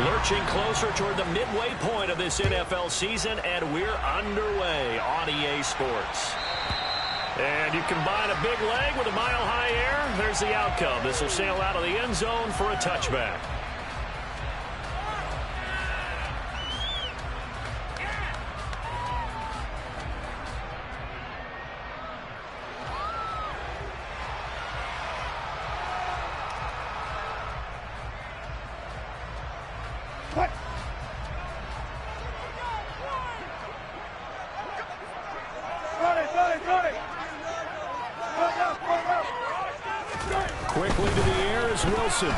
Lurching closer toward the midway point of this NFL season, and we're underway on EA Sports. And you combine a big leg with a mile-high air, there's the outcome. This will sail out of the end zone for a touchback. Quickly to the air is Wilson.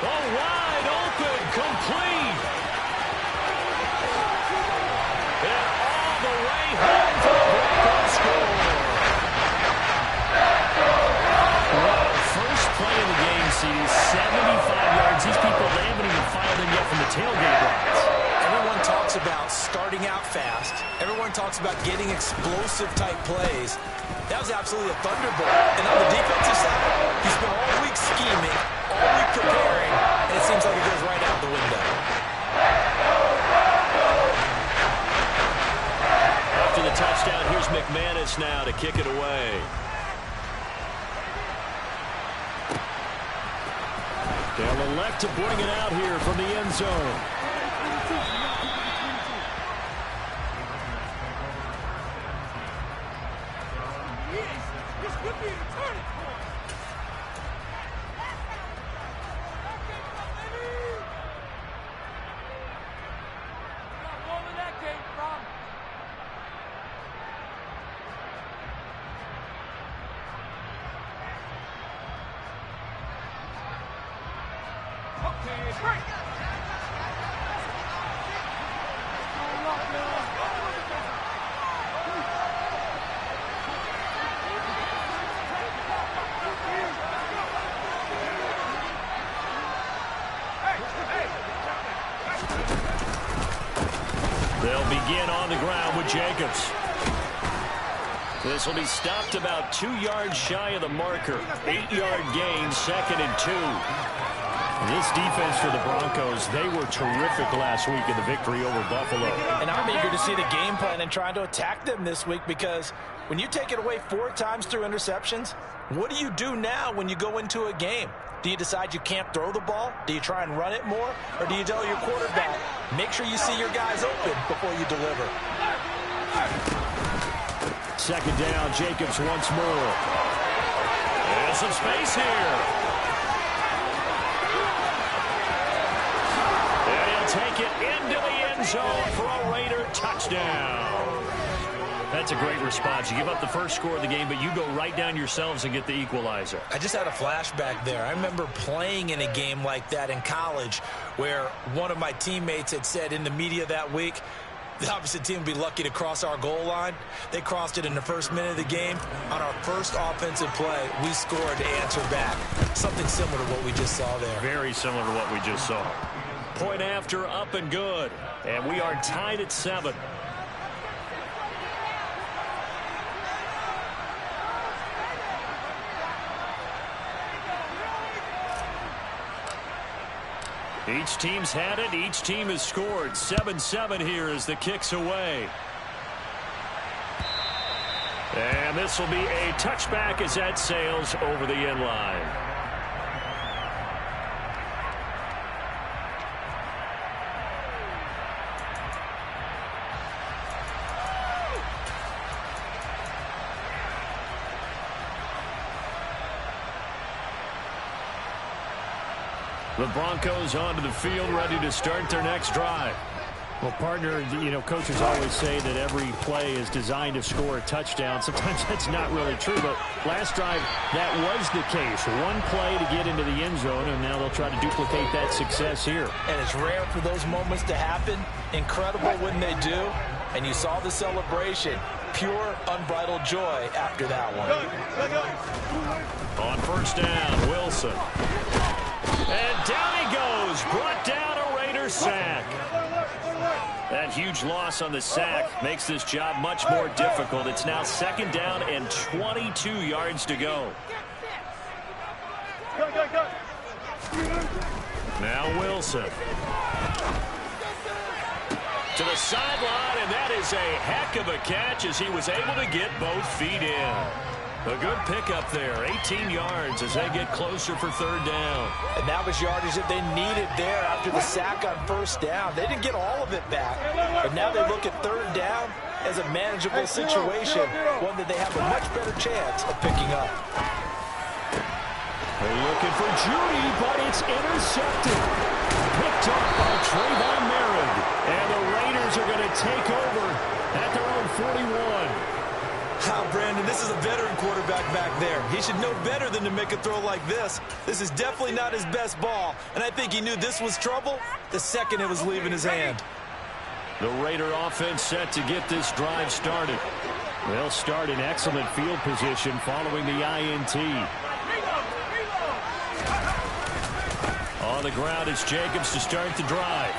Oh, wide open, complete. And all the way home for the Broncos score. Well, first play of the game, CD, 75 yards. These people, they haven't even filed in yet from the tailgate lines. Everyone talks about starting out fast. Everyone talks about getting explosive-type plays. That was absolutely a thunderbolt. And on the defensive side, he spent all week scheming, all week preparing, and it seems like it goes right out the window. After the touchdown, here's McManus now to kick it away. Down the left to bring it out here from the end zone. They'll begin on the ground with Jacobs. This will be stopped about 2 yards shy of the marker. 8-yard gain, 2nd and 2. This defense for the Broncos, they were terrific last week in the victory over Buffalo. And I'm eager to see the game plan and trying to attack them this week, because when you take it away 4 times through interceptions, what do you do now when you go into a game? Do you decide you can't throw the ball? Do you try and run it more? Or do you tell your quarterback, make sure you see your guys open before you deliver? 2nd down, Jacobs once more. There's some space here. And he'll take it into the end zone for a Raider touchdown. That's a great response. You give up the first score of the game, but you go right down yourselves and get the equalizer. I just had a flashback there. I remember playing in a game like that in college where one of my teammates had said in the media that week, the opposite team would be lucky to cross our goal line. They crossed it in the first minute of the game. On our first offensive play, we scored to answer back. Something similar to what we just saw there. Very similar to what we just saw. Point after, up and good. And we are tied at 7. Each team's had it. Each team has scored. 7-7 here as the kick's away. And this will be a touchback as that sails over the end line. The Broncos onto the field, ready to start their next drive. Well, partner, you know, coaches always say that every play is designed to score a touchdown. Sometimes that's not really true, but last drive, that was the case. One play to get into the end zone, and now they'll try to duplicate that success here. And it's rare for those moments to happen. Incredible when they do. And you saw the celebration. Pure, unbridled joy after that one. On first down, Wilson. And down he goes. Brought down a Raider sack. That huge loss on the sack makes this job much more difficult. It's now 2nd down and 22 yards to go. Now Wilson. To the sideline, and that is a heck of a catch as he was able to get both feet in. A good pickup there, 18 yards as they get closer for third down. And that was yardage that they needed there after the sack on first down. They didn't get all of it back, but now they look at third down as a manageable situation, one that they have a much better chance of picking up. They're looking for Judy, but it's intercepted. Picked up by Trayvon Merritt. And the Raiders are going to take over at their own 41. Brandon, this is a veteran quarterback back there. He should know better than to make a throw like this. This is definitely not his best ball, and I think he knew this was trouble the second it was leaving his hand. The Raider offense set to get this drive started. They'll start in excellent field position following the INT. On the ground, it's Jacobs to start the drive.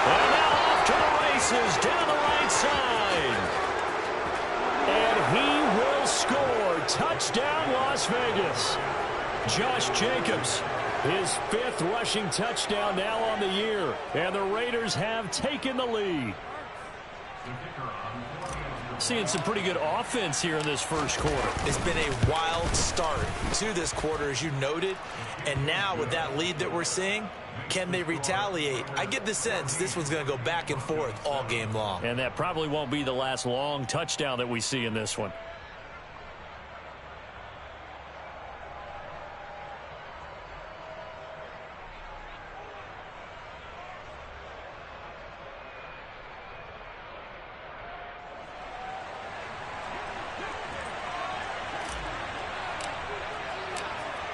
And now off to the races down the right side. And he will score. Touchdown, Las Vegas. Josh Jacobs, his 5th rushing touchdown now on the year. And the Raiders have taken the lead. Seeing some pretty good offense here in this first quarter. It's been a wild start to this quarter, as you noted. And now with that lead that we're seeing, can they retaliate? I get the sense this one's going to go back and forth all game long. And that probably won't be the last long touchdown that we see in this one.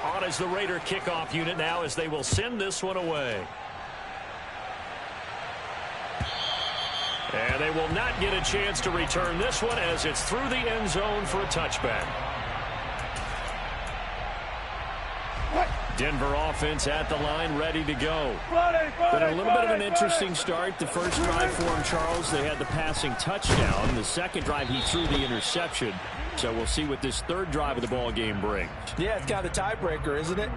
On as the Raider kickoff unit now as they will send this one away. And they will not get a chance to return this one as it's through the end zone for a touchback. Denver offense at the line, ready to go. But a little bit of an interesting start. The first drive for him, Charles, they had the passing touchdown. The second drive, he threw the interception. So we'll see what this third drive of the ball game brings. Yeah, it's kind of the tiebreaker, isn't it?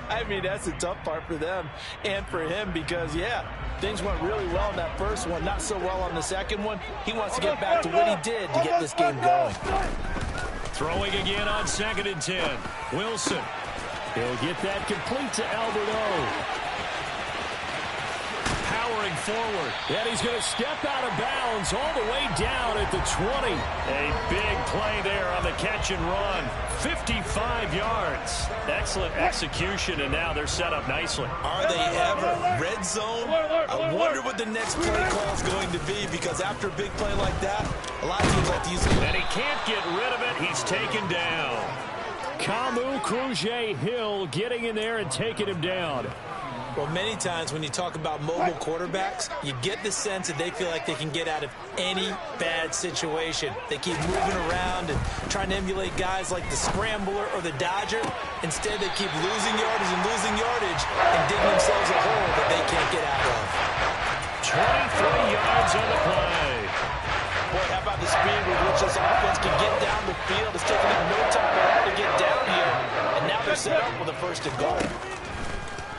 I mean, that's the tough part for them and for him because, yeah, things went really well in that first one, not so well on the second one. He wants to get back to what he did to get this game going. Throwing again on 2nd and 10. Wilson. He'll get that complete to Albert O. Powering forward. And he's going to step out of bounds all the way down at the 20. A big play there on the catch and run. 55 yards. Excellent execution, and now they're set up nicely. Are they ever? Red zone? I wonder what the next play call is going to be because after a big play like that, a lot of teams like to use it. And he can't get rid of it. He's taken down. Kamu Krujay-Hill getting in there and taking him down. Well, many times when you talk about mobile quarterbacks, you get the sense that they feel like they can get out of any bad situation. They keep moving around and trying to emulate guys like the Scrambler or the Dodger. Instead, they keep losing yardage and digging themselves a hole that they can't get out of. 23 yards on the play. Boy, how about the speed with which this offense can get down the field? It's taking them no time at all to get down here. And now they're set up with a 1st and goal.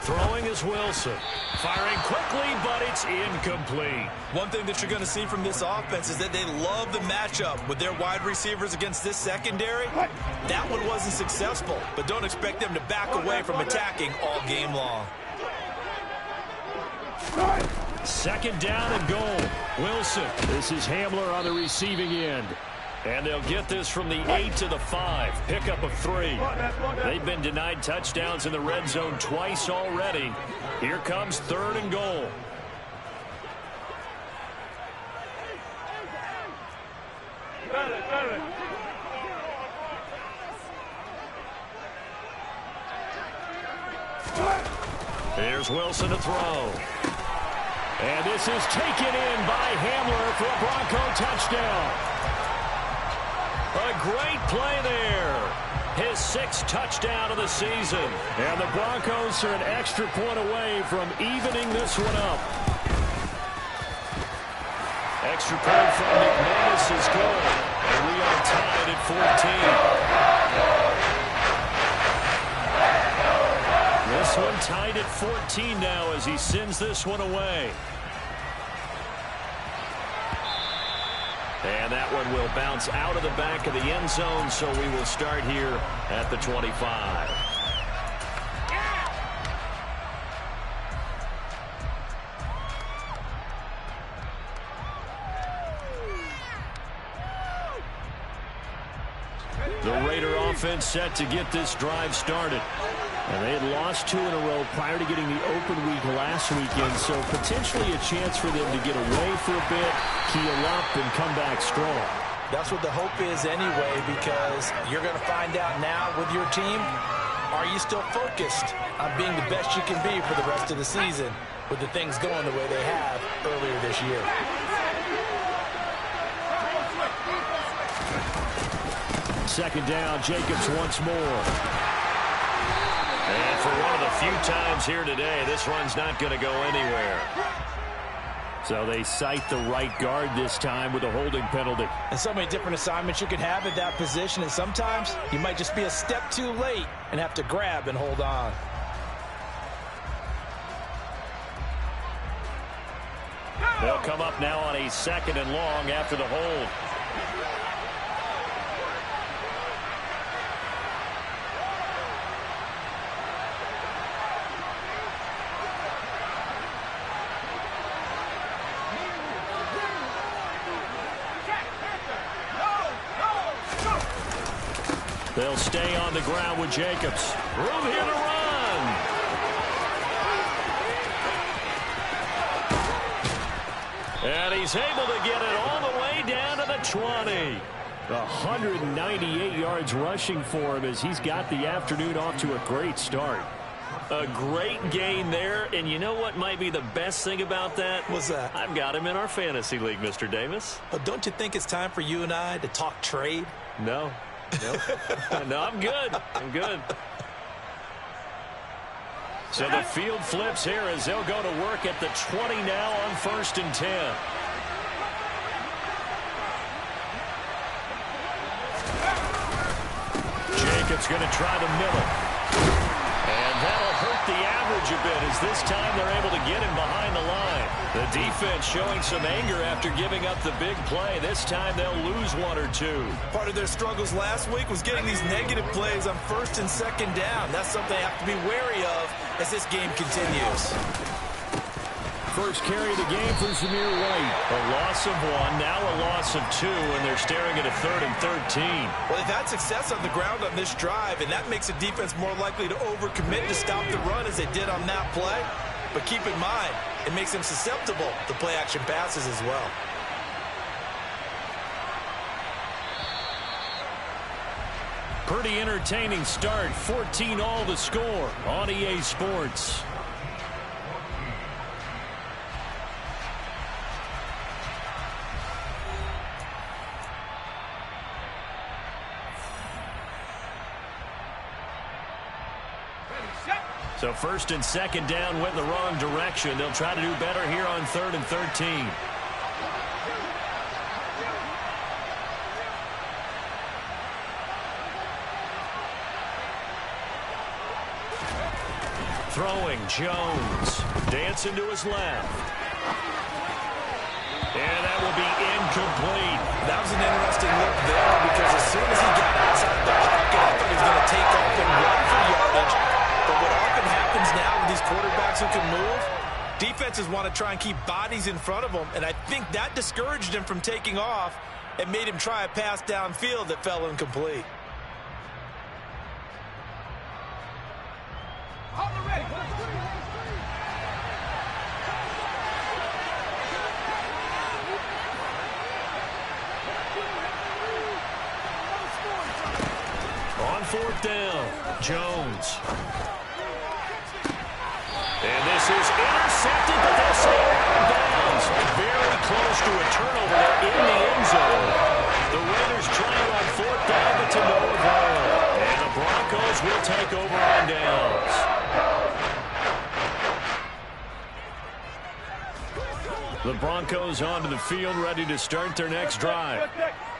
Throwing is Wilson. Firing quickly, but it's incomplete. One thing that you're going to see from this offense is that they love the matchup with their wide receivers against this secondary. That one wasn't successful, but don't expect them to back away from attacking all game long. 2nd down and goal. Wilson. This is Hamler on the receiving end. And they'll get this from the 8 to the 5. Pickup of 3. They've been denied touchdowns in the red zone twice already. Here comes 3rd and goal. Here's Wilson to throw. And this is taken in by Hamler for a Bronco touchdown. A great play there. His 6th touchdown of the season. And the Broncos are an extra point away from evening this one up. Extra point from McManus is good. And we are tied at 14. This one tied at 14 now as he sends this one away. And that one will bounce out of the back of the end zone, so we will start here at the 25. The Raider offense set to get this drive started. And they had lost 2 in a row prior to getting the open week last weekend, so potentially a chance for them to get away for a bit, keel up, and come back strong. That's what the hope is anyway, because you're going to find out now with your team, are you still focused on being the best you can be for the rest of the season with the things going the way they have earlier this year? Second down, Jacobs once more. And for one of the few times here today, this run's not going to go anywhere. So they cite the right guard this time with a holding penalty. And so many different assignments you can have at that position, and sometimes you might just be a step too late and have to grab and hold on. They'll come up now on a 2nd and long after the hold. They'll stay on the ground with Jacobs. Room here to run. And he's able to get it all the way down to the 20. 198 yards rushing for him as he's got the afternoon off to a great start. A great gain there, and you know what might be the best thing about that? What's that? I've got him in our fantasy league, Mr. Davis. But don't you think it's time for you and I to talk trade? No. Nope. No, I'm good. I'm good. So the field flips here as they'll go to work at the 20 now on 1st and 10. Jacobs going to try to mill it. And that'll hurt the average a bit as this time they're able to get him behind the line. The defense showing some anger after giving up the big play. This time they'll lose 1 or 2. Part of their struggles last week was getting these negative plays on 1st and 2nd down. That's something they have to be wary of as this game continues. First carry of the game for Zamir White. A loss of 1, now a loss of 2, and they're staring at a 3rd and 13. Well, they've had success on the ground on this drive, and that makes the defense more likely to overcommit to stop the run as they did on that play. But keep in mind, it makes them susceptible to play-action passes as well. Pretty entertaining start. 14 all to score on EA Sports. So 1st and 2nd down went in the wrong direction. They'll try to do better here on 3rd and 13. Throwing, Jones. Dancing to his left. And that will be incomplete. That was an interesting look there because as soon as he got outside the pocket, I thought he was going to take off and run for yardage. But what often happens now with these quarterbacks who can move, defenses want to try and keep bodies in front of them, and I think that discouraged him from taking off and made him try a pass downfield that fell incomplete. On 4th down, Jones. And this is intercepted, but they'll say out of bounds. Very close to a turnover there in the end zone. The Raiders trying on 4th down, but to no avail. And the Broncos will take over on downs. The Broncos onto the field, ready to start their next drive.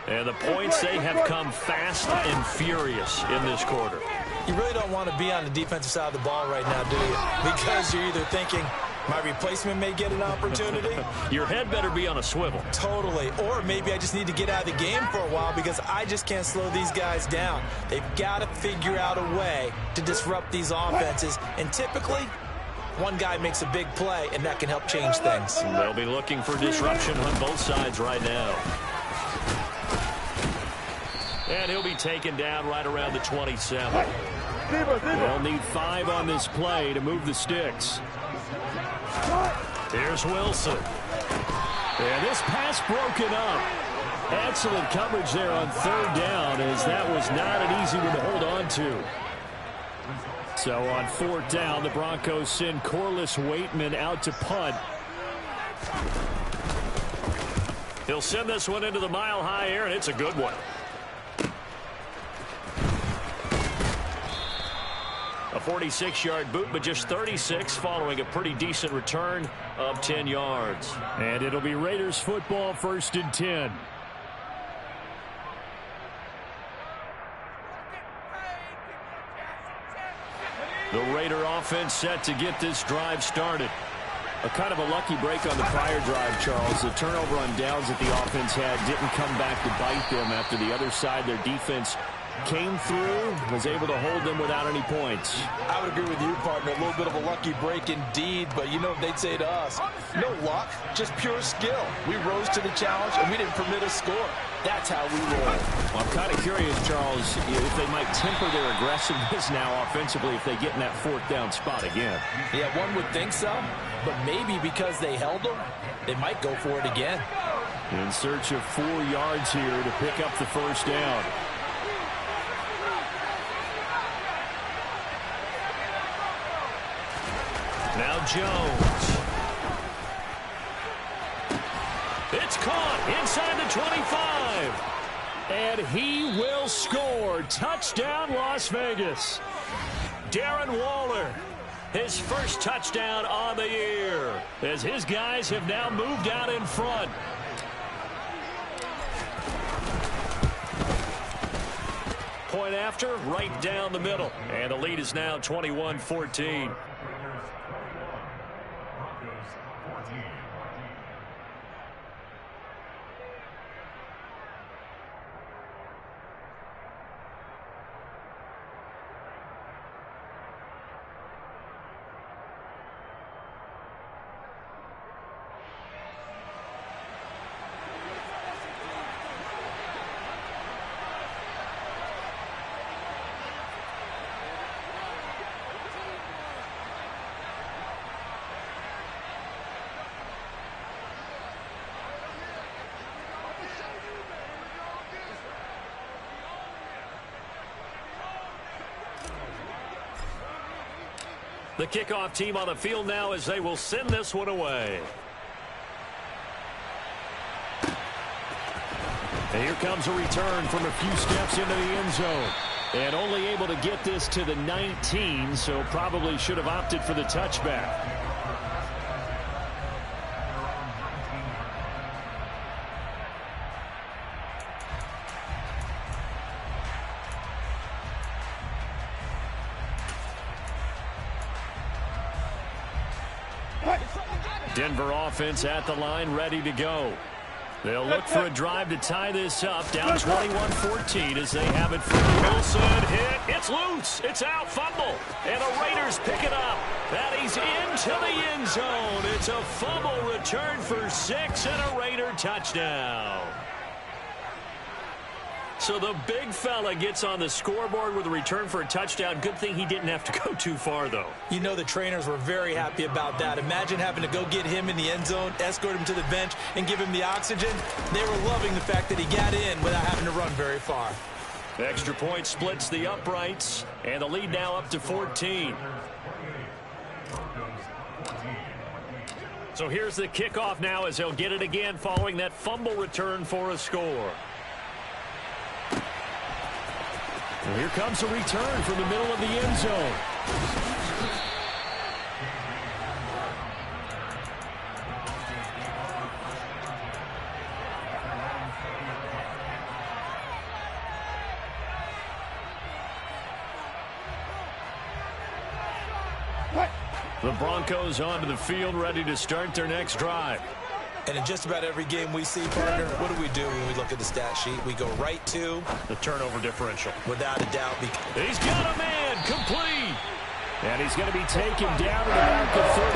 And the points, they have come fast and furious in this quarter. You really don't want to be on the defensive side of the ball right now, do you? Because you're either thinking, my replacement may get an opportunity. Your head better be on a swivel. Totally. Or maybe I just need to get out of the game for a while because I just can't slow these guys down. They've got to figure out a way to disrupt these offenses. And typically, one guy makes a big play, and that can help change things. They'll be looking for disruption on both sides right now. And he'll be taken down right around the 27. They'll need 5 on this play to move the sticks. Here's Wilson. And this pass broken up. Excellent coverage there on 3rd down, as that was not an easy one to hold on to. So on 4th down, the Broncos send Corliss Waitman out to punt. He'll send this one into the mile-high air, and it's a good one. A 46-yard boot, but just 36 following a pretty decent return of 10 yards. And it'll be Raiders football, 1st and 10. The Raider offense set to get this drive started. A kind of a lucky break on the prior drive, Charles. The turnover on downs that the offense had didn't come back to bite them after the other side. Their defense came through, was able to hold them without any points. I would agree with you, partner. A little bit of a lucky break indeed, but you know what they'd say to us? No luck, just pure skill. We rose to the challenge, and we didn't permit a score. That's how we roll. Well, I'm kind of curious, Charles, if they might temper their aggressiveness now offensively if they get in that 4th down spot again. Yeah, one would think so, but maybe because they held them, they might go for it again. In search of 4 yards here to pick up the 1st down. Now Jones. It's caught inside the 25. And he will score. Touchdown, Las Vegas. Darren Waller, his first touchdown on the year, as his guys have now moved out in front. Point after, right down the middle. And the lead is now 21-14. The kickoff team on the field now as they will send this one away. And here comes a return from a few steps into the end zone. And only able to get this to the 19, so probably should have opted for the touchback. Denver offense at the line, ready to go. They'll look for a drive to tie this up. Down 21-14 as they have it for Wilson. Hit. It's loose. It's out. Fumble. And the Raiders pick it up. That he's into the end zone. It's a fumble return for 6 and a Raider touchdown. So the big fella gets on the scoreboard with a return for a touchdown. Good thing he didn't have to go too far, though. You know the trainers were very happy about that. Imagine having to go get him in the end zone, escort him to the bench, and give him the oxygen. They were loving the fact that he got in without having to run very far. Extra point splits the uprights, and the lead now up to 14. So here's the kickoff now as they'll get it again following that fumble return for a score. And here comes a return from the middle of the end zone. The Broncos onto the field, ready to start their next drive. And in just about every game we see, partner, what do we do when we look at the stat sheet? We go right to the turnover differential. Without a doubt. He's got a man, complete. And he's going to be taken down at about the 33.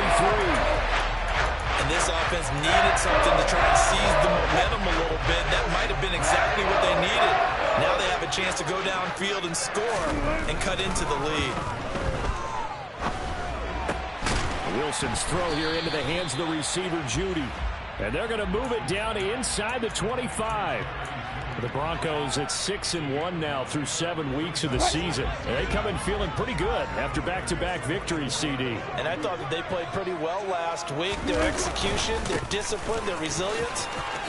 And this offense needed something to try and seize the momentum a little bit. That might have been exactly what they needed. Now they have a chance to go downfield and score and cut into the lead. Wilson's throw here into the hands of the receiver, Judy. And they're going to move it down inside the 25. The Broncos at 6-1 now through 7 weeks of the season. They come in feeling pretty good after back-to-back victories, CD. And I thought that they played pretty well last week. Their execution, their discipline, their resilience,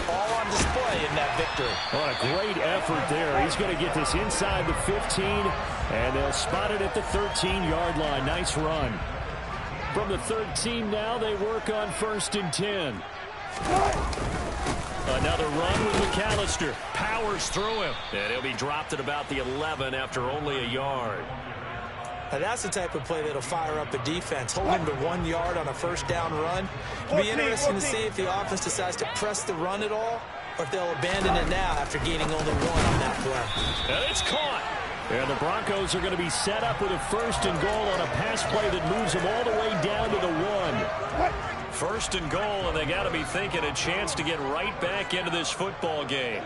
all on display in that victory. What a great effort there. He's going to get this inside the 15, and they'll spot it at the 13-yard line. Nice run. From the 13 now, they work on 1st and 10. Another run with McAllister. Powers through him. And he'll be dropped at about the 11 after only a yard. Now that's the type of play that'll fire up a defense. Hold him to 1 yard on a first down run. It'll be interesting to see if the offense decides to press the run at all, or if they'll abandon it now after gaining only 1 on that play. And it's caught. And the Broncos are going to be set up with a 1st and goal on a pass play that moves them all the way down to the 1. 1st and goal, and they got to be thinking a chance to get right back into this football game.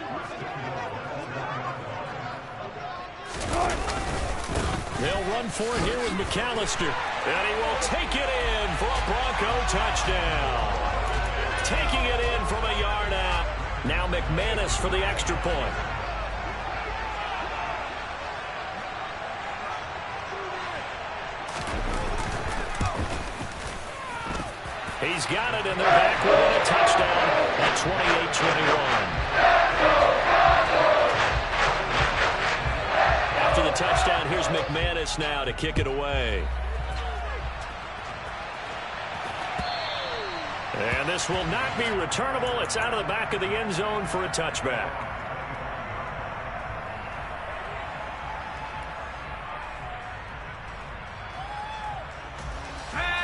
They'll run for it here with McAllister. And he will take it in for a Bronco touchdown. Taking it in from a yard out. Now McManus for the extra point. He's got it, and they're back with a touchdown at 28-21. After the touchdown, here's McManus now to kick it away. And this will not be returnable. It's out of the back of the end zone for a touchback.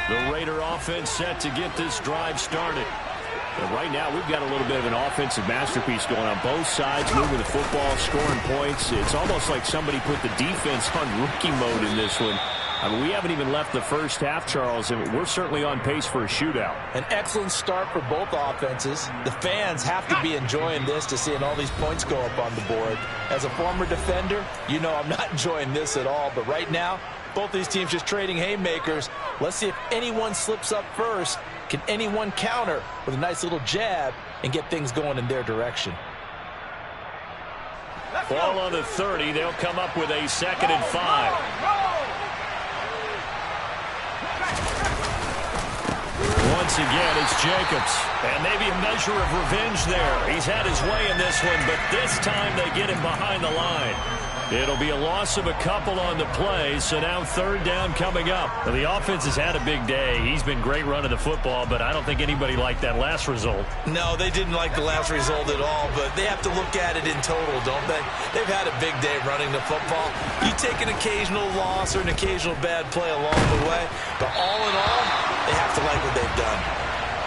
The Raider offense set to get this drive started. And right now, we've got a little bit of an offensive masterpiece going on both sides, moving the football, scoring points. It's almost like somebody put the defense on rookie mode in this one. I mean, we haven't even left the first half, Charles, and we're certainly on pace for a shootout. An excellent start for both offenses. The fans have to be enjoying this to seeing all these points go up on the board. As a former defender, you know I'm not enjoying this at all, but right now, both these teams just trading haymakers. Let's see if anyone slips up first. Can anyone counter with a nice little jab and get things going in their direction? Ball on the 30. They'll come up with a 2nd and 5. Once again, it's Jacobs. And maybe a measure of revenge there. He's had his way in this one, but this time they get him behind the line. It'll be a loss of a couple on the play, so now 3rd down coming up. Well, the offense has had a big day. He's been great running the football, but I don't think anybody liked that last result. No, they didn't like the last result at all, but they have to look at it in total, don't they? They've had a big day running the football. You take an occasional loss or an occasional bad play along the way, but all in all, they have to like what they've done.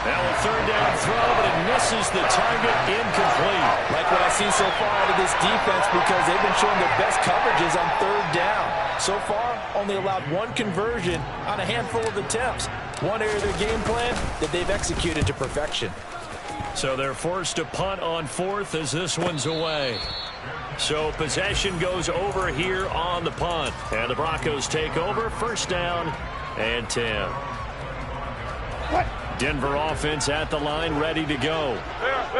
Now a 3rd down throw, but it misses the target, incomplete. Like what I've seen so far out of this defense, because they've been showing their best coverages on 3rd down. So far, only allowed 1 conversion on a handful of attempts. One area of their game plan that they've executed to perfection. So they're forced to punt on 4th as this one's away. So possession goes over here on the punt. And the Broncos take over, 1st down and 10. Denver offense at the line, ready to go.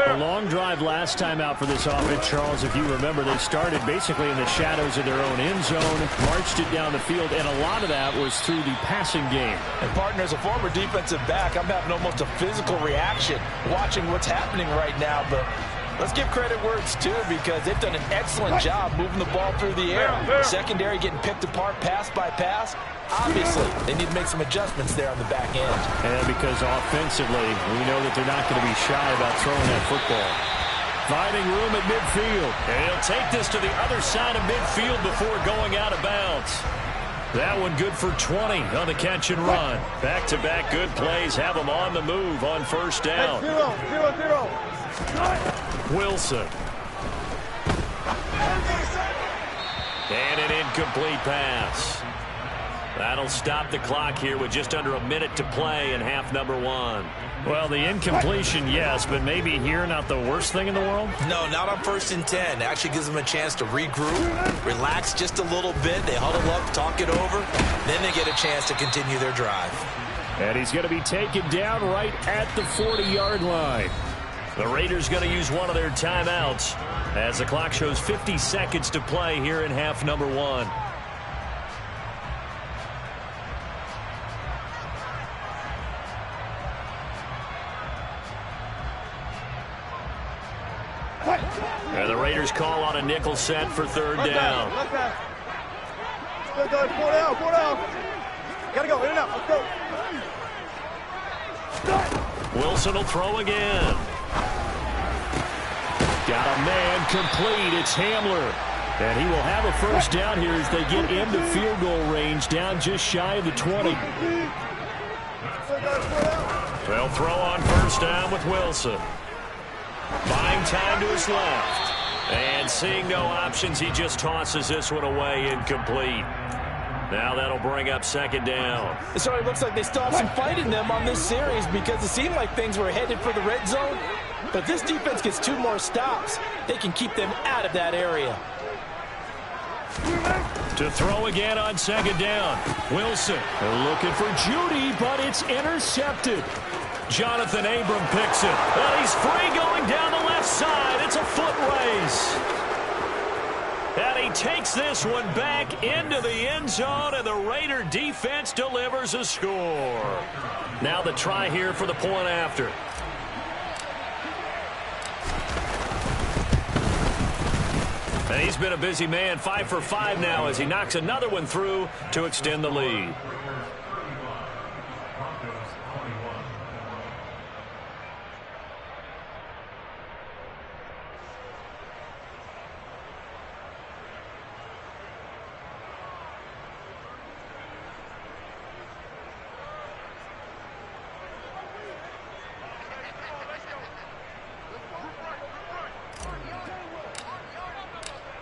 A long drive last time out for this offense, Charles. If you remember, they started basically in the shadows of their own end zone, marched it down the field, and a lot of that was through the passing game. And, partner, as a former defensive back, I'm having almost a physical reaction watching what's happening right now, but let's give credit where it's due, because they've done an excellent job moving the ball through the air. Secondary getting picked apart pass by pass. Obviously, they need to make some adjustments there on the back end. And because offensively, we know that they're not going to be shy about throwing that football. Finding room at midfield. And he'll take this to the other side of midfield before going out of bounds. That one good for 20 on the catch and run. Back-to-back good plays have him on the move on first down. 0-0-0. Wilson. And an incomplete pass. That'll stop the clock here with just under a minute to play in half number one. Well, the incompletion, yes, but maybe here not the worst thing in the world? No, not on 1st and 10. Actually gives them a chance to regroup, relax just a little bit. They huddle up, talk it over. Then they get a chance to continue their drive. And he's going to be taken down right at the 40-yard line. The Raiders going to use one of their timeouts as the clock shows 50 seconds to play here in half number one. And the Raiders call on a nickel set for third down. Go, go, pull down, pull down. Gotta go, in and out, let's go. Wilson will throw again. Got a man complete. It's Hamler. And he will have a first down here as they get into field goal range, down just shy of the 20. They'll throw on first down with Wilson. Buying time to his left. And seeing no options, he just tosses this one away, incomplete. Now that'll bring up second down. So it looks like they still have some fight in them on this series because it seemed like things were headed for the red zone. But this defense gets 2 more stops. They can keep them out of that area. To throw again on second down. Wilson. They're looking for Judy, but it's intercepted. Jonathan Abram picks it. And he's free going down the left side. It's a foot race. And he takes this one back into the end zone, and the Raider defense delivers a score. Now the try here for the point after. And he's been a busy man, 5 for 5 now as he knocks another one through to extend the lead.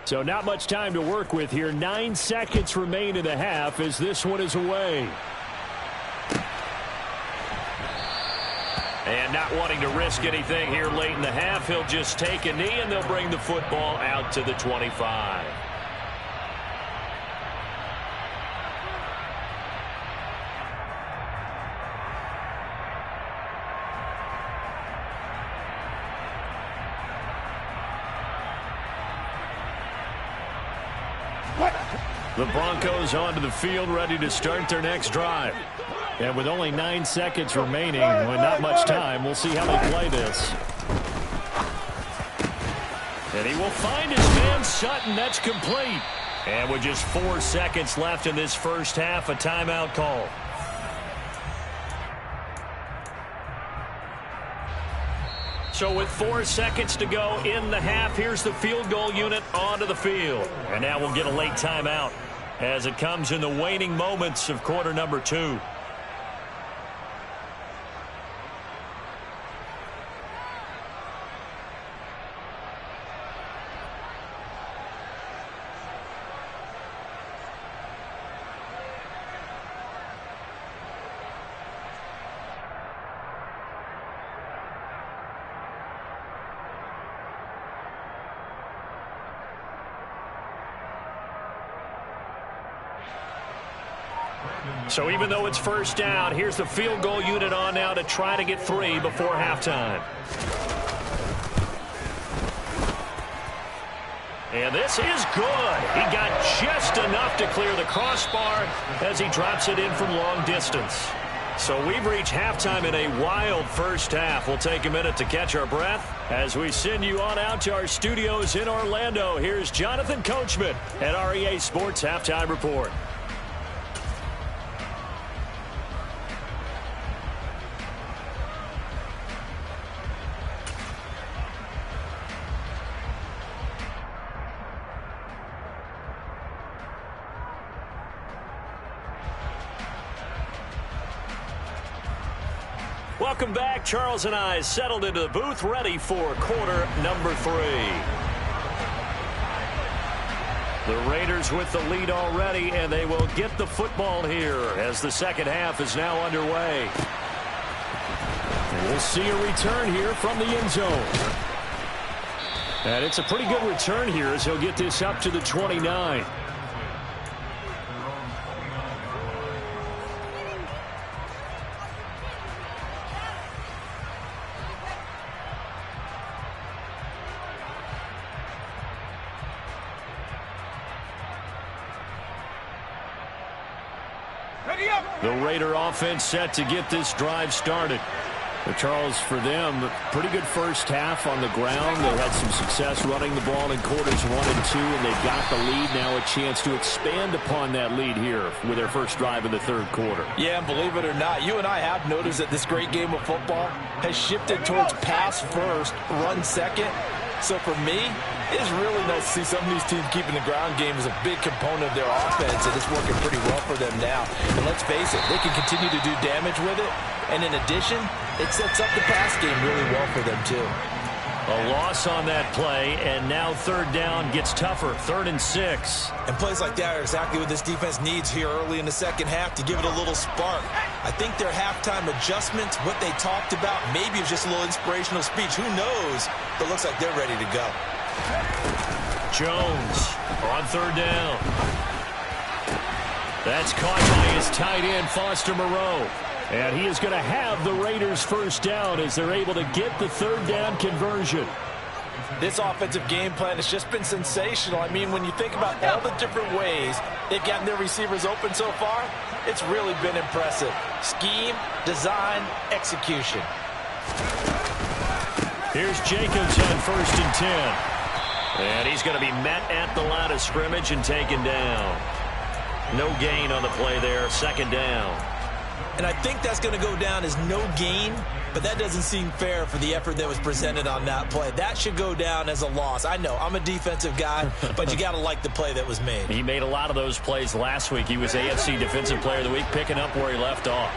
So not much time to work with here. 9 seconds remain in the half as this one is away. And not wanting to risk anything here late in the half, he'll just take a knee and they'll bring the football out to the 25. The Broncos onto the field, ready to start their next drive. And with only 9 seconds remaining, with not much time, we'll see how they play this. And he will find his man Sutton. That's complete. And with just 4 seconds left in this first half, a timeout call. So with 4 seconds to go in the half, here's the field goal unit onto the field. And now we'll get a late timeout as it comes in the waning moments of quarter number 2. So even though it's first down, here's the field goal unit on now to try to get 3 before halftime. And this is good. He got just enough to clear the crossbar as he drops it in from long distance. So we've reached halftime in a wild first half. We'll take a minute to catch our breath as we send you on out to our studios in Orlando. Here's Jonathan Coachman at REA Sports Halftime Report. Welcome back. Charles and I settled into the booth, ready for quarter number 3. The Raiders with the lead already, and they will get the football here as the second half is now underway. And we'll see a return here from the end zone. And it's a pretty good return here as he'll get this up to the 29. The Raider offense set to get this drive started. But Charles, for them, pretty good first half on the ground. They had some success running the ball in quarters 1 and 2, and they've got the lead. Now a chance to expand upon that lead here with their first drive in the third quarter. Yeah, and believe it or not, you and I have noticed that this great game of football has shifted towards pass first, run second. So for me, it's really nice to see some of these teams keeping the ground game as a big component of their offense, and it's working pretty well for them now. And let's face it, they can continue to do damage with it. And in addition, it sets up the pass game really well for them, too. A loss on that play, and now third down gets tougher. 3rd and 6. And plays like that are exactly what this defense needs here early in the second half to give it a little spark. I think their halftime adjustments, what they talked about, maybe it was just a little inspirational speech. Who knows? But it looks like they're ready to go. Jones on 3rd down. That's caught by his tight end, Foster Moreau. And he is going to have the Raiders first down as they're able to get the 3rd down conversion. This offensive game plan has just been sensational. I mean, when you think about all the different ways they've gotten their receivers open so far, it's really been impressive. Scheme, design, execution. Here's Jacobs on 1st and 10. And he's going to be met at the line of scrimmage and taken down. No gain on the play there, 2nd down. And I think that's going to go down as no gain, but that doesn't seem fair for the effort that was presented on that play. That should go down as a loss. I know, I'm a defensive guy, but you got to like the play that was made. He made a lot of those plays last week. He was AFC Defensive Player of the Week, picking up where he left off.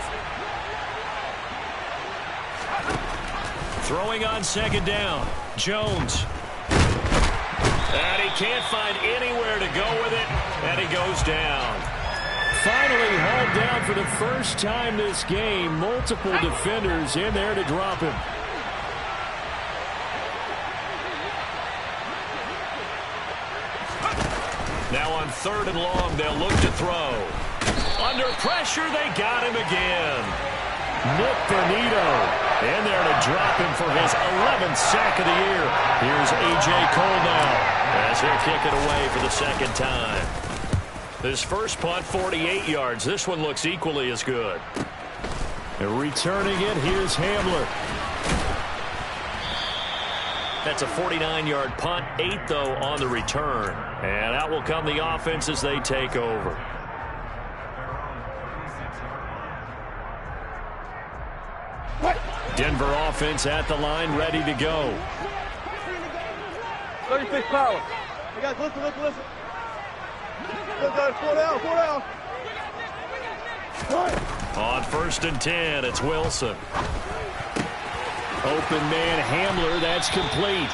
Throwing on 2nd down, Jones. And he can't find anywhere to go with it, and he goes down. Finally hauled down for the first time this game. Multiple defenders in there to drop him. Now on 3rd and long, they'll look to throw. Under pressure, they got him again. Nick Bonito in there to drop him for his 11th sack of the year. Here's A.J. Cole now as he'll kick it away for the 2nd time. His first punt, 48 yards. This one looks equally as good. Returning it, here's Hamler. That's a 49-yard punt, 8, though, on the return. And out will come the offense as they take over. Denver offense at the line, ready to go. 36 power. You guys, listen. Good guys, 4 down. On 1st and 10, it's Wilson. Open man Hamler, that's complete.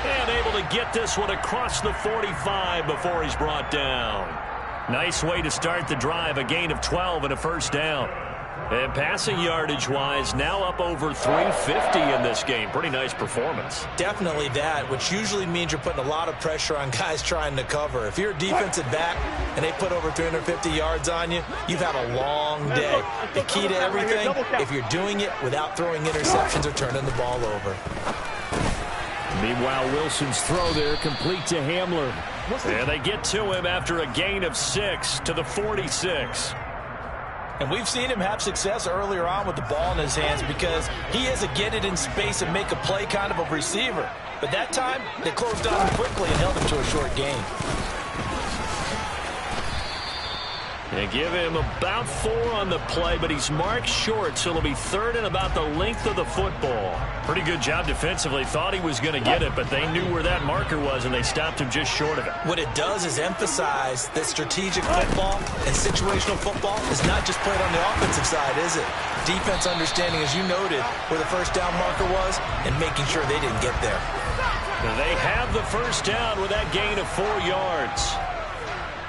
And able to get this one across the 45 before he's brought down. Nice way to start the drive, a gain of 12 and a 1st down. And passing yardage-wise, now up over 350 in this game. Pretty nice performance. Definitely that, which usually means you're putting a lot of pressure on guys trying to cover. If you're a defensive back and they put over 350 yards on you, you've had a long day. The key to everything, if you're doing it without throwing interceptions or turning the ball over. Meanwhile, Wilson's throw there complete to Hamler. And they get to him after a gain of 6 to the 46. And we've seen him have success earlier on with the ball in his hands because he is a get it in space and make a play kind of a receiver. But that time, they closed on him quickly and held him to a short gain. They give him about 4 on the play, but he's marked short, so it'll be 3rd and about the length of the football. Pretty good job defensively. Thought he was going to get it, but they knew where that marker was, and they stopped him just short of it. What it does is emphasize that strategic football and situational football is not just played on the offensive side, is it? Defense understanding, as you noted, where the first down marker was and making sure they didn't get there. They have the first down with that gain of 4 yards.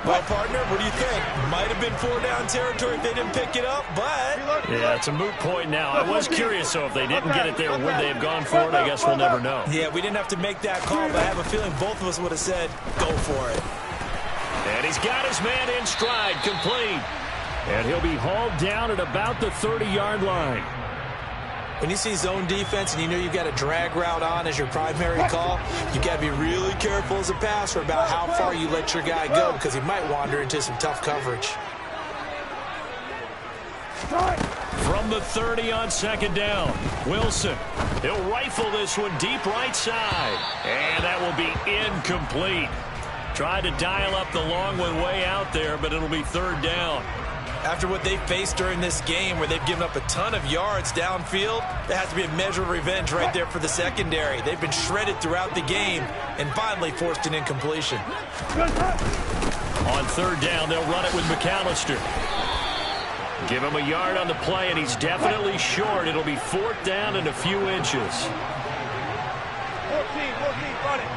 Well, partner, what do you think? Might have been 4-down territory if they didn't pick it up, but... Yeah, it's a moot point now. I was curious, so if they didn't get it there, would they have gone for it? I guess we'll never know. Yeah, we didn't have to make that call, but I have a feeling both of us would have said, go for it. And he's got his man in stride, complete. And he'll be hauled down at about the 30-yard line. When you see zone defense and you know you've got a drag route on as your primary call, you got to be really careful as a passer about how far you let your guy go because he might wander into some tough coverage. From the 30 on 2nd down, Wilson. He'll rifle this one deep right side. And that will be incomplete. Tried to dial up the long one way out there, but it'll be 3rd down. After what they faced during this game where they've given up a ton of yards downfield, there has to be a measure of revenge right there for the secondary. They've been shredded throughout the game and finally forced an incompletion. On 3rd down, they'll run it with McAllister. Give him a yard on the play, and he's definitely short. It'll be 4th down and a few inches. 14, run it.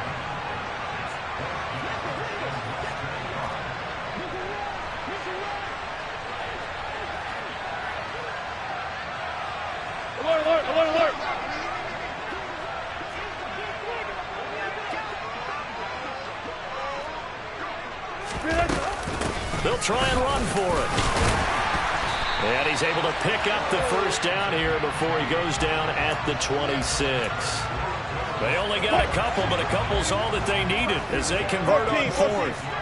Alert. They'll try and run for it. And he's able to pick up the first down here before he goes down at the 26. They only got a couple, but a couple's all that they needed as they convert on 4th.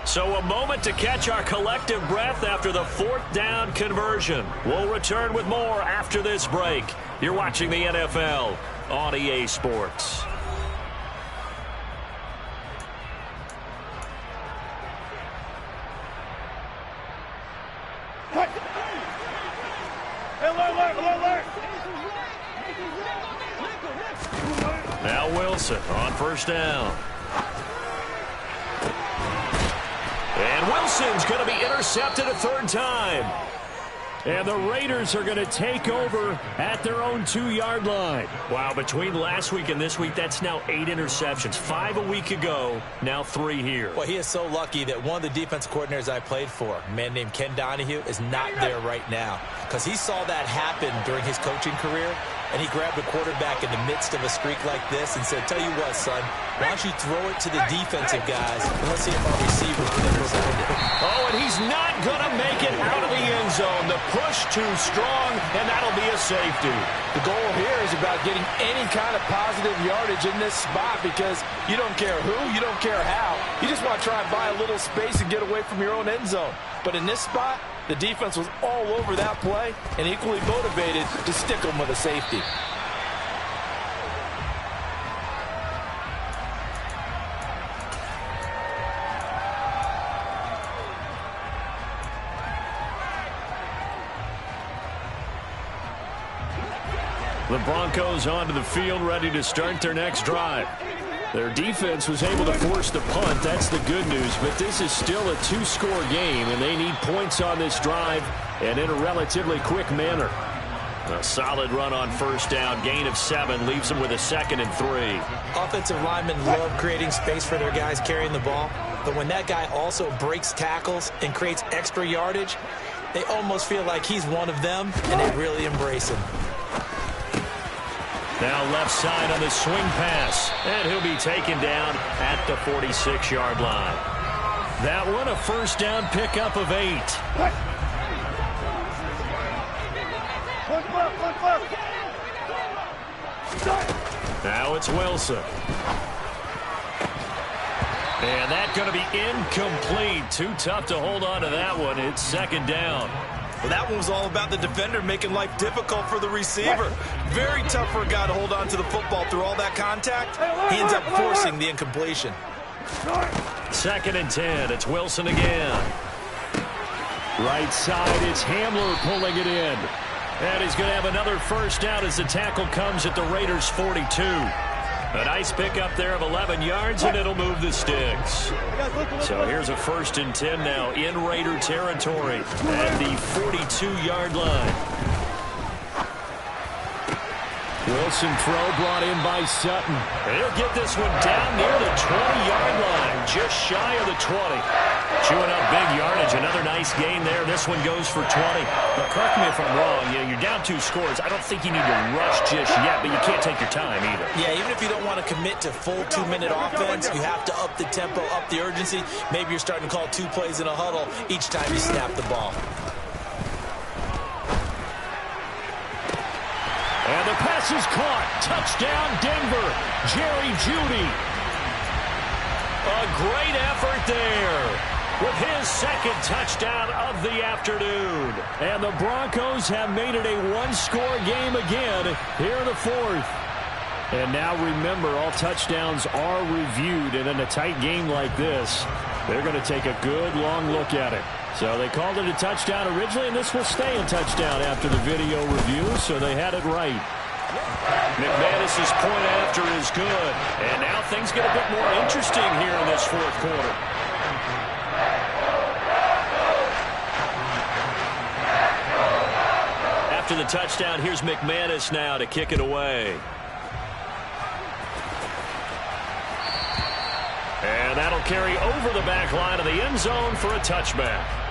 So a moment to catch our collective breath after the 4th down conversion. We'll return with more after this break. You're watching the NFL on EA Sports. Alert. Now Wilson on 1st down. And Wilson's going to be intercepted a 3rd time. And the Raiders are going to take over at their own 2-yard line. Wow, between last week and this week, that's now 8 interceptions. 5 a week ago, now 3 here. Well, he is so lucky that one of the defense coordinators I played for, a man named Ken Donahue, is not there right now. Because he saw that happen during his coaching career, and he grabbed the quarterback in the midst of a streak like this and said, tell you what, son, why don't you throw it to the defensive guys, and let's see if our receivers can intercept it. Oh, and he's not going to make it out of the end zone. The push too strong, and that'll be a safety. The goal here is about getting any kind of positive yardage in this spot because you don't care who, you don't care how. You just want to try and buy a little space and get away from your own end zone. But in this spot, the defense was all over that play and equally motivated to stick them with a safety. The Broncos onto the field, ready to start their next drive. Their defense was able to force the punt. That's the good news. But this is still a 2-score game, and they need points on this drive and in a relatively quick manner. A solid run on 1st down. Gain of 7 leaves them with a 2nd and 3. Offensive linemen love creating space for their guys carrying the ball. But when that guy also breaks tackles and creates extra yardage, they almost feel like he's one of them, and they really embrace him. Now left side on the swing pass, and he'll be taken down at the 46-yard line. That one a 1st down pickup of 8. Now it's Wilson. And that's going to be incomplete. Too tough to hold on to that one. It's 2nd down. Well, that one was all about the defender making life difficult for the receiver. Very tough for a guy to hold on to the football through all that contact. He ends up forcing the incompletion. 2nd and 10. It's Wilson again. Right side, it's Hamler pulling it in. And he's going to have another first down as the tackle comes at the Raiders' 42. A nice pickup there of 11 yards, and it'll move the sticks. So here's a 1st and 10 now in Raider territory at the 42-yard line. Wilson throw brought in by Sutton. And he'll get this one down near the 20-yard line, just shy of the 20. Chewing up big yardage, another nice gain there. This one goes for 20. But correct me if I'm wrong, you're down 2 scores. I don't think you need to rush just yet, but you can't take your time either. Yeah, even if you don't want to commit to full 2-minute offense, you have to up the tempo, up the urgency. Maybe you're starting to call 2 plays in a huddle each time you snap the ball. And the pass is caught. Touchdown, Denver. Jerry Jeudy. A great effort there with his 2nd touchdown of the afternoon. And the Broncos have made it a 1-score game again here in the 4th. And now remember, all touchdowns are reviewed. And in a tight game like this, they're going to take a good long look at it. So they called it a touchdown originally, and this will stay a touchdown after the video review, so they had it right. McManus's point after is good. And now things get a bit more interesting here in this 4th quarter. After the touchdown, here's McManus now to kick it away. And that'll carry over the back line of the end zone for a touchback.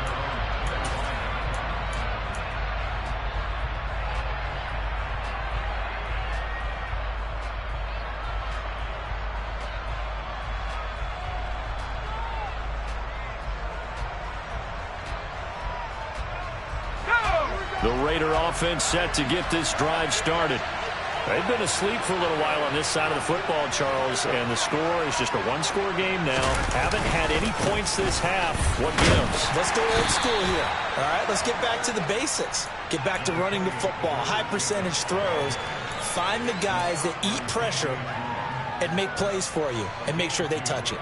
The Raider offense set to get this drive started. They've been asleep for a little while on this side of the football, Charles, and the score is just a 1-score game now. Haven't had any points this half. What gives? Let's go old school here. All right, let's get back to the basics. Get back to running the football, high percentage throws. Find the guys that eat pressure and make plays for you and make sure they touch it.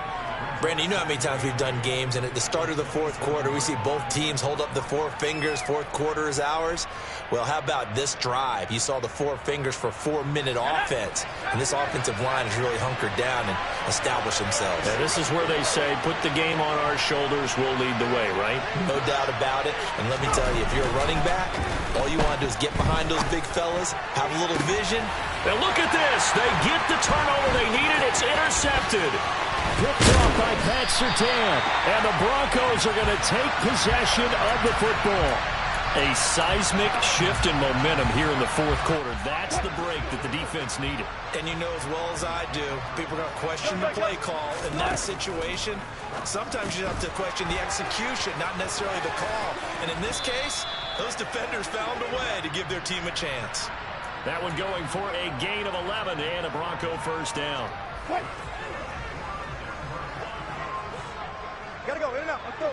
Brandon, you know how many times we've done games, and at the start of the 4th quarter, we see both teams hold up the 4 fingers, 4th quarter is ours. Well, how about this drive? You saw the 4 fingers for 4-minute offense, and this offensive line has really hunkered down and established themselves. Yeah, this is where they say, put the game on our shoulders, we'll lead the way, right? No doubt about it, and let me tell you, if you're a running back, all you want to do is get behind those big fellas, have a little vision. Now look at this. They get the turnover they needed. It's intercepted. Picked off by Pat Surtain. And the Broncos are going to take possession of the football. A seismic shift in momentum here in the 4th quarter. That's the break that the defense needed. And you know as well as I do, people are going to question the play call in that situation. Sometimes you have to question the execution, not necessarily the call. And in this case, those defenders found a way to give their team a chance. That one going for a gain of 11 and a Bronco first down. Gotta go, in and out, let's go.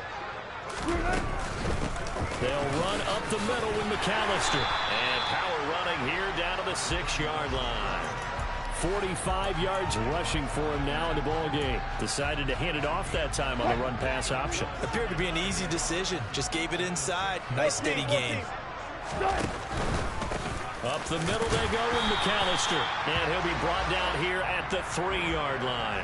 They'll run up the middle with McAllister. And power running here down to the 6-yard line. 45 yards rushing for him now in the ball game. Decided to hand it off that time on the run-pass option. Appeared to be an easy decision. Just gave it inside. Nice steady gain. Up the middle they go with McAllister. And he'll be brought down here at the 3-yard line.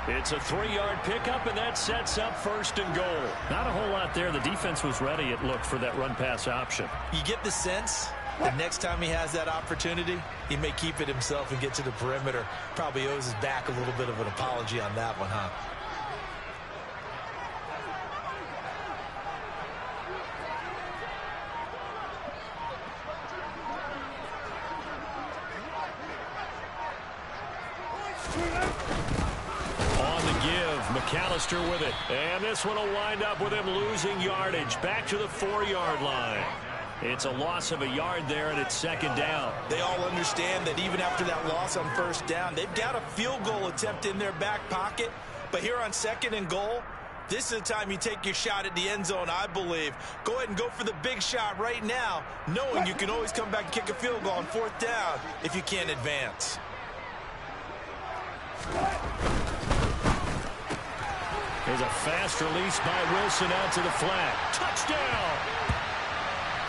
It's a 3-yard pickup, and that sets up 1st and goal. Not a whole lot there. The defense was ready, it looked, for that run-pass option. You get the sense that next time he has that opportunity, he may keep it himself and get to the perimeter. Probably owes his back a little bit of an apology on that one, huh? McAllister with it. And this one will wind up with him losing yardage. Back to the 4-yard line. It's a loss of a yard there, and it's 2nd down. They all understand that even after that loss on 1st down, they've got a field goal attempt in their back pocket. But here on 2nd and goal, This is the time you take your shot at the end zone, I believe. Go ahead and go for the big shot right now, knowing you can always come back and kick a field goal on 4th down if you can't advance. There's a fast release by Wilson out to the flat. Touchdown!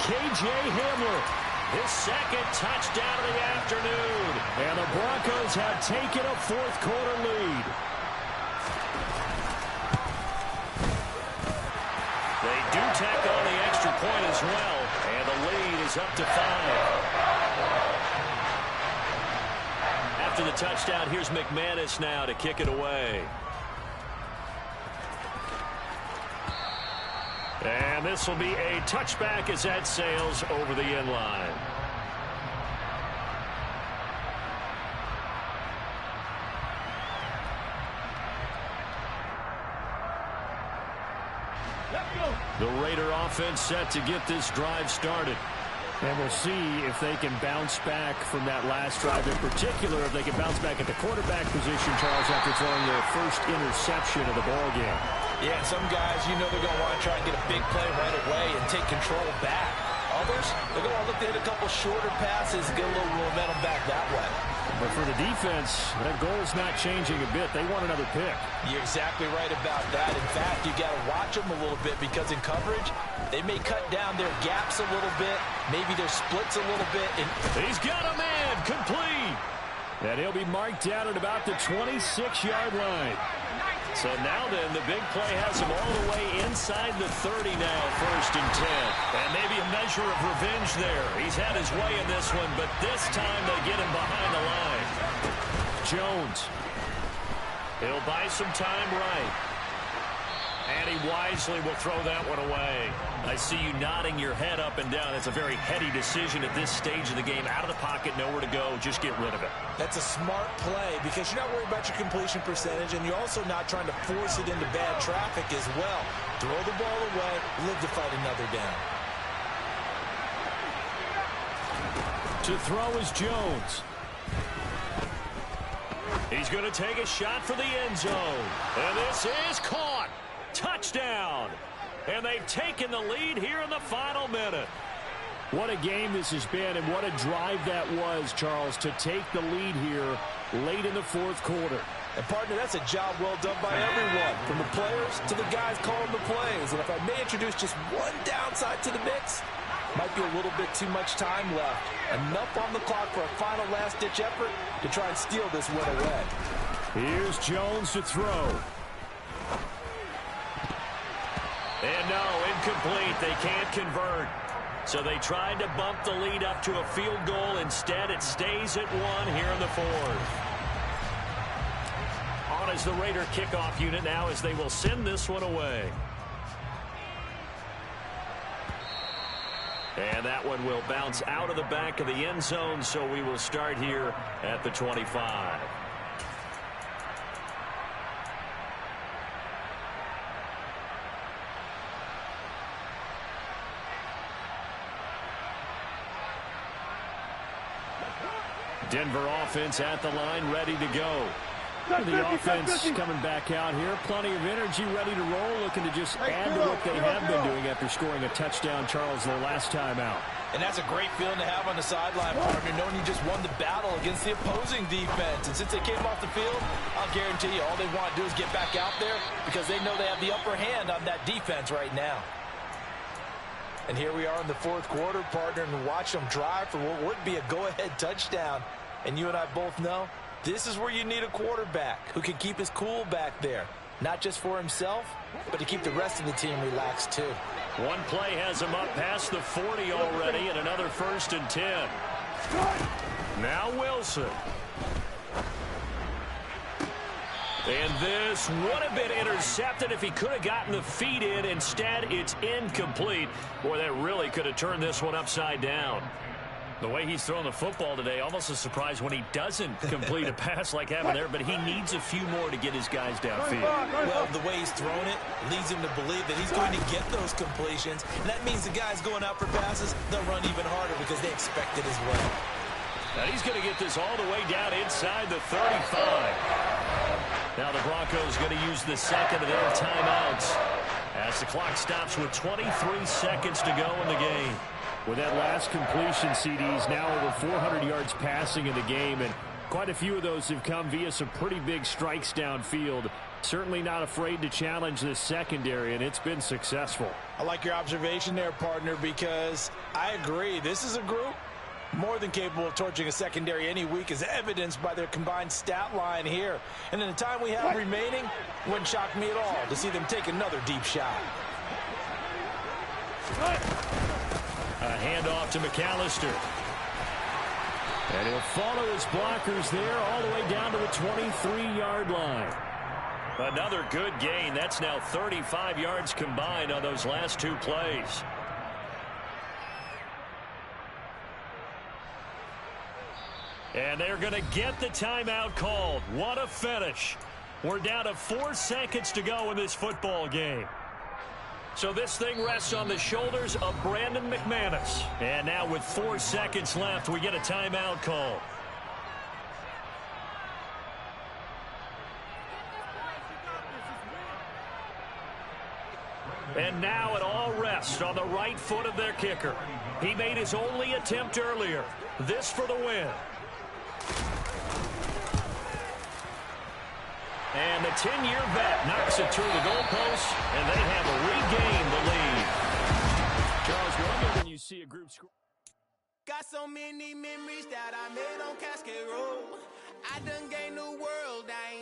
K.J. Hamler, his second touchdown of the afternoon. And the Broncos have taken a 4th quarter lead. They do tack on the extra point as well. And the lead is up to 5. After the touchdown, here's McManus now to kick it away. And this will be a touchback as that sails over the end line. The Raider offense set to get this drive started. And we'll see if they can bounce back from that last drive. In particular, if they can bounce back at the quarterback position, Charles, after throwing their first interception of the ball game. Yeah, some guys, you know they're going to want to try and get a big play right away and take control back. Others, they're going to look to hit a couple shorter passes and get a little momentum back that way. But for the defense, that goal's not changing a bit. They want another pick. You're exactly right about that. In fact, you got to watch them a little bit because in coverage, they may cut down their gaps a little bit, maybe their splits a little bit. And he's got a man complete. And he'll be marked down at about the 26-yard line. So now then, the big play has him all the way inside the 30 now, 1st and 10. And maybe a measure of revenge there. He's had his way in this one, but this time they get him behind the line. Jones. He'll buy some time right. And he wisely will throw that one away. I see you nodding your head up and down. It's a very heady decision at this stage of the game. Out of the pocket, nowhere to go. Just get rid of it. That's a smart play because you're not worried about your completion percentage, and you're also not trying to force it into bad traffic as well. Throw the ball away, live to fight another down. To throw is Jones. He's going to take a shot for the end zone. And this is caught. Touchdown. And they've taken the lead here in the final minute. What a game this has been, and what a drive that was, Charles, to take the lead here late in the 4th quarter. And, partner, that's a job well done by everyone, from the players to the guys calling the plays. And if I may introduce just one downside to the mix, might be a little bit too much time left. Enough on the clock for a final last-ditch effort to try and steal this win away. Here's Jones to throw. And no, incomplete. They can't convert. So they tried to bump the lead up to a field goal. Instead, it stays at 1 here in the 4th. On is the Raider kickoff unit now as they will send this one away. And that one will bounce out of the back of the end zone, so we will start here at the 25. Denver offense at the line, ready to go. The offense coming back out here. Plenty of energy, ready to roll, looking to just add to what they have been doing after scoring a touchdown, Charles, their last time out. And that's a great feeling to have on the sideline, partner, knowing you just won the battle against the opposing defense. And since they came off the field, I'll guarantee you all they want to do is get back out there because they know they have the upper hand on that defense right now. And here we are in the 4th quarter, partner, and watch them drive for what would be a go-ahead touchdown. And you and I both know this is where you need a quarterback who can keep his cool back there. Not just for himself, but to keep the rest of the team relaxed too. One play has him up past the 40 already, and another 1st and 10. Now Wilson. And this would have been intercepted if he could have gotten the feet in. Instead, it's incomplete. Boy, that really could have turned this one upside down. The way he's thrown the football today, almost a surprise when he doesn't complete a pass like having there, but he needs a few more to get his guys downfield. Well, the way he's thrown it leads him to believe that he's going to get those completions, and that means the guys going out for passes, they'll run even harder because they expect it as well. Now he's going to get this all the way down inside the 35. Now the Broncos going to use the second of their timeouts as the clock stops with 23 seconds to go in the game. With that last completion, CD's now over 400 yards passing in the game, and quite a few of those have come via some pretty big strikes downfield. Certainly not afraid to challenge this secondary, and it's been successful. I like your observation there, partner, because I agree. This is a group more than capable of torching a secondary any week, as evidenced by their combined stat line here. And in the time we have remaining, wouldn't shock me at all to see them take another deep shot. A handoff to McAllister. And he'll follow his blockers there all the way down to the 23-yard line. Another good gain. That's now 35 yards combined on those last two plays. And they're going to get the timeout called. What a finish. We're down to 4 seconds to go in this football game. So this thing rests on the shoulders of Brandon McManus. And now with 4 seconds left, we get a timeout call. And now it all rests on the right foot of their kicker. He made his only attempt earlier. This for the win. And the 10-year vet knocks it through the goalpost, and they have regained the lead. Charles, wonder when you see a group score. Got so many memories that I made on Cascade Road. I done gained the world. I ain't